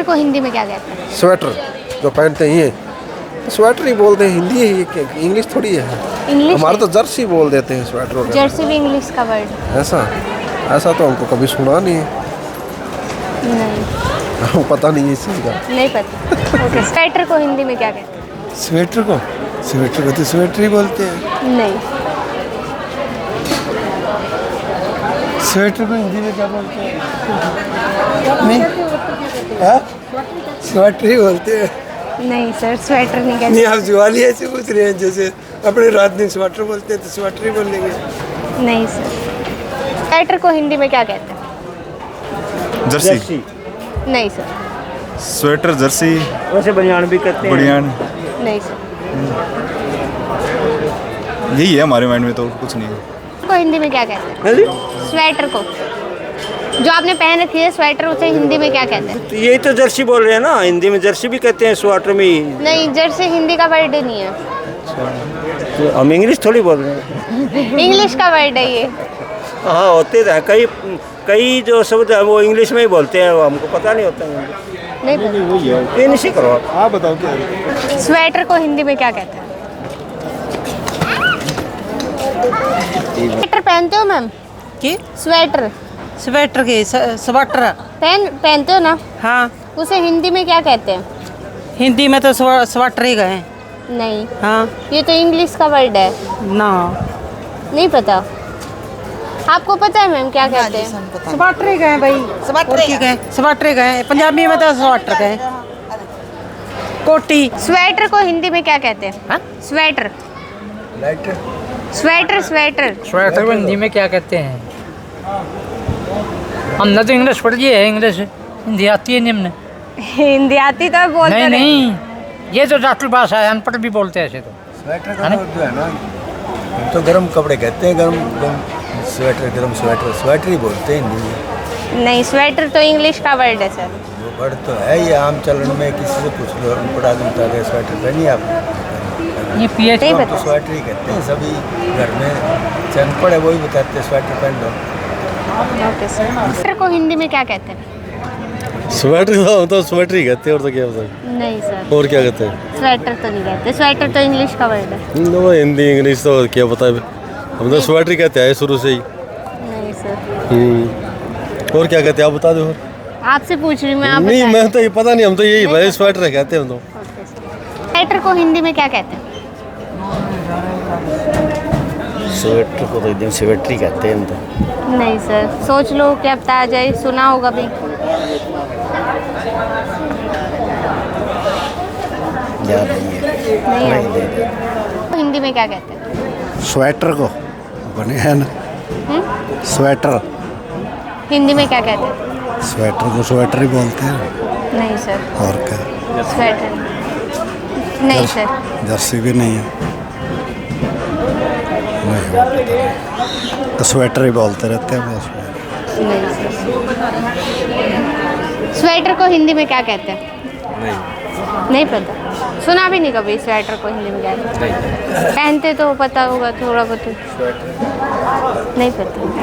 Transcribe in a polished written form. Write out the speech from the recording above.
को हिंदी में क्या कहते हैं? स्वेटर जो पहनते ही हैं तो स्वेटर ही बोलते हैं, हिंदी है ये, इंग्लिश थोड़ी है। इंग्लिश हमारे तो जर्सी बोल देते हैं स्वेटर वगैरह। जर्सी भी इंग्लिश का वर्ड है। ऐसा तो हमको कभी सुना नहीं है, नहीं हमको पता नहीं है इस चीज़ का। नहीं पता। ओके, स्वेटर को हिंदी में क्या कहते हैं? स्वेटर को तो स्वेटर ही बोलते हैं। नहीं, स्वेटर को हिंदी में क्या बोलते हैं? नहीं, हाँ? स्वेटर ही बोलते हैं। नहीं सर, स्वेटर नहीं कहते। नहीं, आप जुआली ऐसे पूछ रहे हैं जैसे अपने रात दिन स्वेटर बोलते हैं तो स्वेटर ही बोलेंगे। नहीं सर, स्वेटर को हिंदी में क्या कहते हैं? जर्सी। नहीं सर। स्वेटर जर्सी वैसे बनियान भी कहते हैं। बनियान नहीं सर। यही है हमारे माइंड में, तो कुछ नहीं है। को हिंदी में क्या कहते हैं? स्वेटर को जो आपने पहन रखी है स्वेटर, उसे हिंदी में क्या कहते हैं? तो यही तो जर्सी बोल रहे हैं ना, हिंदी में जर्सी भी कहते हैं, स्वेटर में ही। नहीं, जर्सी हिंदी का वर्ड नहीं है, तो हम इंग्लिश थोड़ी बोल रहे हैं। इंग्लिश का वर्ड है ये। हाँ, होते हैं कई जो शब्द है वो इंग्लिश में ही बोलते हैं, वो हमको पता नहीं होता है। नहीं पता। ये नहीं करो आप बताओ क्या। स्वेटर को हिंदी में क्या कहते हैं? स्वेटर पहनते हो मैम? की स्वेटर स्वेटर की स्वेटर पहनते हो ना, हाँ, उसे हिंदी में क्या कहते हैं? हिंदी में तो स्वेटर ही गए। नहीं, हाँ, ये तो इंग्लिश का वर्ड है। ना नहीं पता? आपको पता है मैम क्या कहते हैं? स्वेटर ही गए भाई, स्वेटर ही गए। पंजाबी में तो स्वेटर गए। कोटी। स्वेटर को हिंदी में क्या कहते हैं? हाँ? स्वेटर स्वेटर स्वेटर स्वेटर को हिंदी में क्या कहते हैं? हमने तो इंग्लिश पढ़ी है, इंग्लिश हिंदी आती है नहीं हमने। हिंदी आती तो बोलते नहीं रहे। नहीं, ये तो राष्ट्र भाषा है, अनपढ़ भी बोलते हैं ऐसे तो। स्वेटर का जो है ना, हम तो गर्म कपड़े कहते हैं, गर्म स्वेटर ही बोलते हैं हिंदी में। नहीं, स्वेटर तो इंग्लिश का वर्ड है सर। वो वर्ड तो है, ये आम चलन में किसी से पूछ लो, पढ़ा के बता दे स्वेटर पहनिए आप। ये पीएच नहीं हम पता। तो स्वेटर ही कहते हैं, सभी घर में चन पड़े वही बताते हैं स्वेटर पहन लो। Okay sir. स्वेटर को हिंदी में क्या कहते हैं? स्वेटर तो स्वेटर ही कहते हैं, और तो क्या बताए। नहीं सर, और क्या कहते हैं? स्वेटर तो नहीं कहते, स्वेटर तो इंग्लिश का वर्ड है। वो हिंदी इंग्लिश तो क्या पता है, हम तो स्वेटर ही कहते हैं शुरू से ही। नहीं सर, और क्या कहते हैं आप बता दो। आपसे पूछ रही हूँ मैं, आप नहीं, बताएं। मैं तो ये पता नहीं, हम तो यही भाई स्वेटर कहते हैं हम तो। Okay sir. स्वेटर को हिंदी में क्या कहते हैं? स्वेटर को तो एकदम स्वेटर ही कहते हैं हम तो। नहीं सर, सोच लो, क्या पता आ जाए, सुना होगा भी। याद नहीं है। नहीं, हिंदी में क्या कहते हैं? स्वेटर को बनियान, स्वेटर हिंदी में क्या कहते हैं? स्वेटर को स्वेटर ही बोलते हैं। नहीं सर, और क्या? स्वेटर नहीं सर। जर्सी भी नहीं है। नहीं, वो पता नहीं। तो स्वेटर ही बोलते रहते हैं बस। नहीं सर। स्वेटर को हिंदी में क्या कहते हैं? नहीं पता, सुना भी नहीं कभी स्वेटर को हिंदी में क्या कहते हैं। पहनते तो पता होगा थोड़ा बहुत। नहीं पता।